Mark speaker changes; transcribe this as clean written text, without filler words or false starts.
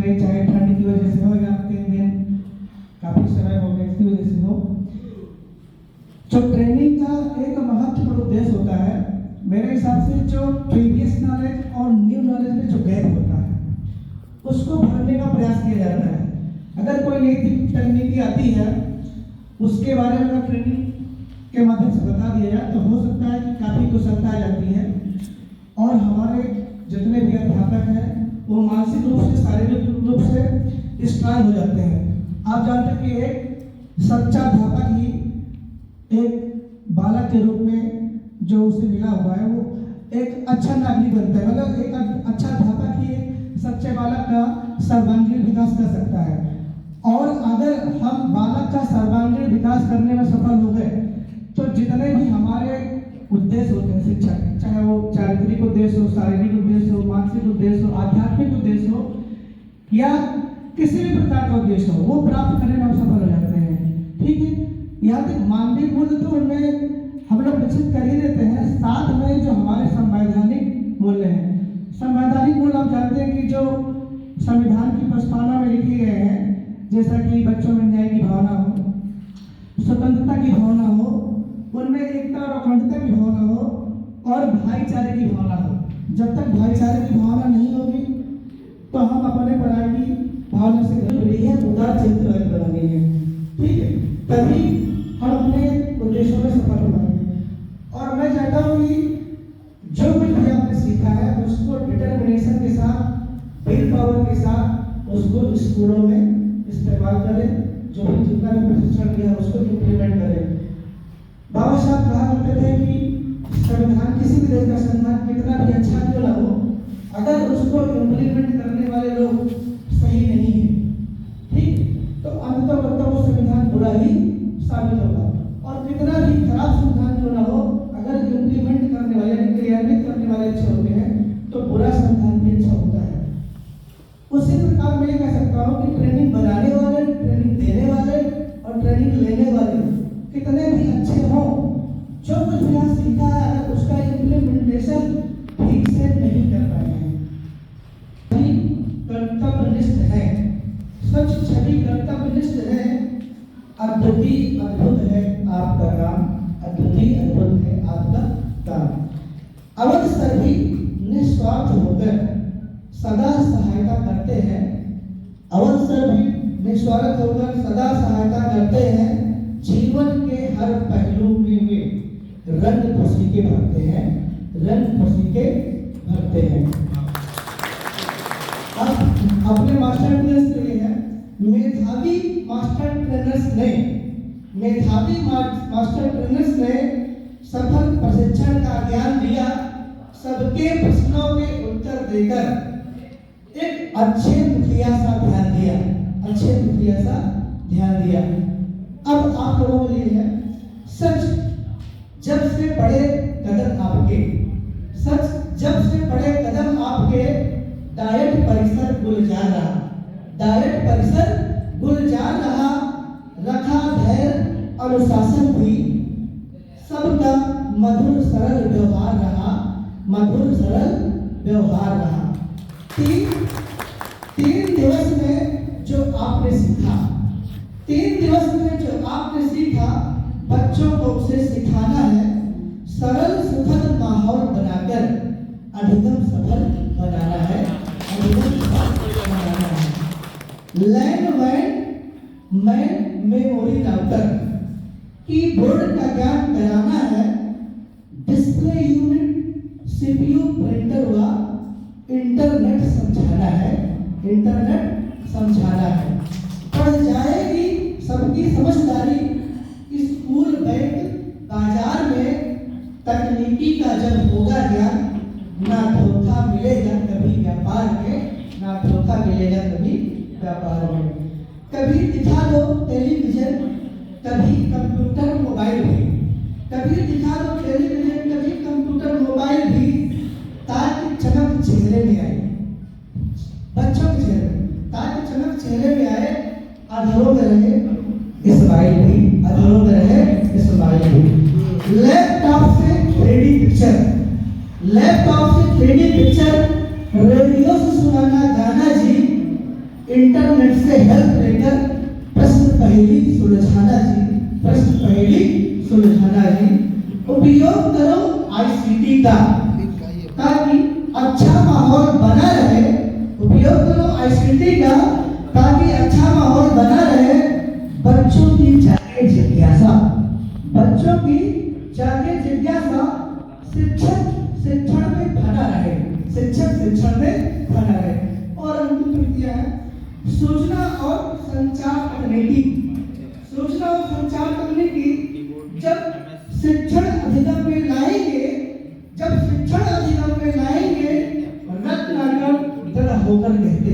Speaker 1: रहे, चाहे ठंड की वजह से हो या 3 दिन काफी समय हो गया इसकी वजह से हो। जो ट्रेनिंग का एक महत्वपूर्ण उद्देश्य होता है, मेरे हिसाब से जो प्रीवियस नॉलेज और न्यू नॉलेज में जो गैप होता है उसको भरने का प्रयास किया जाता है। अगर कोई नई तकनीकी आती है उसके बारे में अगर ट्रेनिंग के माध्यम से बता दिया जाए तो हो सकता है कि काफ़ी कुशलता आ जाती है और हमारे जितने भी अध्यापक हैं वो मानसिक रूप से, शारीरिक रूप से स्ट्रांग हो जाते हैं। आप जानते हैं कि एक सच्चा अध्यापक ही एक बालक के रूप में जो उसे मिला हुआ है वो एक अच्छा नागरिक बनता है। मतलब एक अच्छा अध्यापक ही एक सच्चे बालक का सर्वांगीण विकास कर सकता है। और अगर हम बालक का सर्वांगीण विकास करने में सफल हो गए तो जितने भी हमारे उद्देश्य होते हैं शिक्षा के, चाहे वो चारित्रिक उद्देश्य हो, शारीरिक उद्देश्य हो, मानसिक उद्देश्य हो, आध्यात्मिक उद्देश्य हो या किसी भी प्रकार का उद्देश्य हो, वो प्राप्त करने में हम सफल हो जाते हैं। ठीक है, यहाँ तक मानवीय मूल्य तो उनमें हम लोग विकसित कर ही देते हैं, साथ में जो हमारे संवैधानिक मूल्य हैं। संवैधानिक मूल्य आप जानते हैं कि जो संविधान की प्रस्तावना में लिखे गए हैं, जैसा कि बच्चों में न्याय की भावना हो, स्वतंत्रता की भावना हो, उनमें एकता और अखंडता की भावना हो और भाईचारे की भावना हो। जब तक भाईचारे की भावना नहीं होगी तो हम अपने पढ़ाई की भावना से जुड़ी है, उदार चरित्र बनानी है। ठीक है, तभी हम अपने उद्देश्यों में सफल हो पाएंगे। और मैं चाहता हूँ कि जो कुछ भी आपने सीखा है उसको डिटर्मिनेशन के साथ, विल पावर के साथ उसको स्कूलों में इस्तेमाल करें। जो भी जितना भी प्रशिक्षण दिया उसको इम्प्लीमेंट करें। बाबा साहब कहा करते थे कि संविधान, किसी भी देश का संविधान कितना भी अच्छा क्यों ना हो, अगर उसको इम्प्लीमेंट करने वाले लोग सही नहीं है, ठीक, तो अंततः वो संविधान बुरा ही साबित होगा। और कितना भी खराब संविधान क्यों ना हो, अगर इम्प्लीमेंट करने वाले यानी क्रियान्वित करने वाले अच्छे होते हैं तो बुरा संविधान भी अच्छा होता है। उसी प्रकार मैं कह सकता हूँ कि ट्रेनिंग बनाने वाले, ट्रेनिंग देने वाले और ट्रेनिंग लेने वाले कितने भी अच्छे हों, जो कुछ भी यहाँ सीखा है अगर उसका इम्प्लीमेंटेशन ठीक से नहीं कर पाए हैं, कर्तव्यनिष्ठ है, सच छवि कर्तव्यनिष्ठ है, अद्भुत अद्भुत है आपका काम, अद्भुत अद्भुत है आपका काम। अवध सर भी निस्वार्थ होकर सदा सहायता करते हैं। अवध सर भी निस्वार्थ होकर सदा सहायता करते हैं। जीवन के हर पहलू में वे रंग खुशी के भरते हैं, रंग खुशी के भरते हैं। अब अपने मास्टर ट्रेनर्स के लिए है, मेधावी मास्टर ट्रेनर्स ने सफल प्रशिक्षण का ज्ञान दिया, सबके प्रश्नों के उत्तर देकर एक अच्छे मुखिया सा ध्यान दिया, अच्छे मुखिया सा ध्यान दिया। अब आप लोगों के लिए है, सच जब से बड़े कदम आपके, सच जब से बड़े कदम आपके, डायट परिसर गुलजार रहा, डायट परिसर गुलजार रहा, रखा धैर्य अनुशासन भी, सबका मधुर सरल व्यवहार रहा, मधुर सरल व्यवहार रहा। तीन दिवस में जो आपने सीखा, 3 दिवस में जो आपने सीखा, बच्चों को उसे सिखाना है, सरल सुखद माहौल बनाकर अधिगम सफल बनाना है, अधिगम सफल बनाना है। लैंडमैन मेमोरी राउटर, कीबोर्ड का ज्ञान कराना है, डिस्प्ले यूनिट, सीपीयू, प्रिंटर व इंटरनेट समझाना है, इंटरनेट समझाना है। पढ़ जाएगी सबकी समझदारी, स्कूल बैग बाजार में तकनीकी का जब होगा ज्ञान, ना धोखा मिलेगा कभी व्यापार में, ना धोखा मिलेगा कभी व्यापार में। कभी दिखा दो टेलीविजन, कभी कंप्यूटर मोबाइल भी, कभी दिखा दो टेलीविजन, कभी कंप्यूटर मोबाइल भी, ताकि चमक चेहरे में आए, बच्चों के चेहरे में ताकि चमक चेहरे में आए, अधरों में रहे स्माइल भी, अधरों में रहे स्माइल भी। लैपटॉप से 3D पिक्चर, लैपटॉप से 3D पिक्चर, रेडियो से सुनाना गाना जी, इंटरनेट से हेल्प लेकर प्रश्न पहेली सुलझाना जी, प्रश्न पहेली सुलझाना जी। उपयोग करो आईसीटी का ताकि अच्छा माहौल बना रहे। उपयोग करो आईसीटी का ताकि अच्छा माहौल बना रहे। बच्चों की जागे जिज्ञासा, बच्चों की जागे जिज्ञासा। शिक्षक शिक्षण में बना रहे, शिक्षक शिक्षण में बना रहे। और अंतिम प्रक्रिया है सूचना और संचार तकनीकी। सूचना और संचार तकनीकी जब शिक्षण अधिगम में लाएंगे, जब शिक्षण अधिगम में लाएंगे, रत्नाकर दृढ़ होकर कहते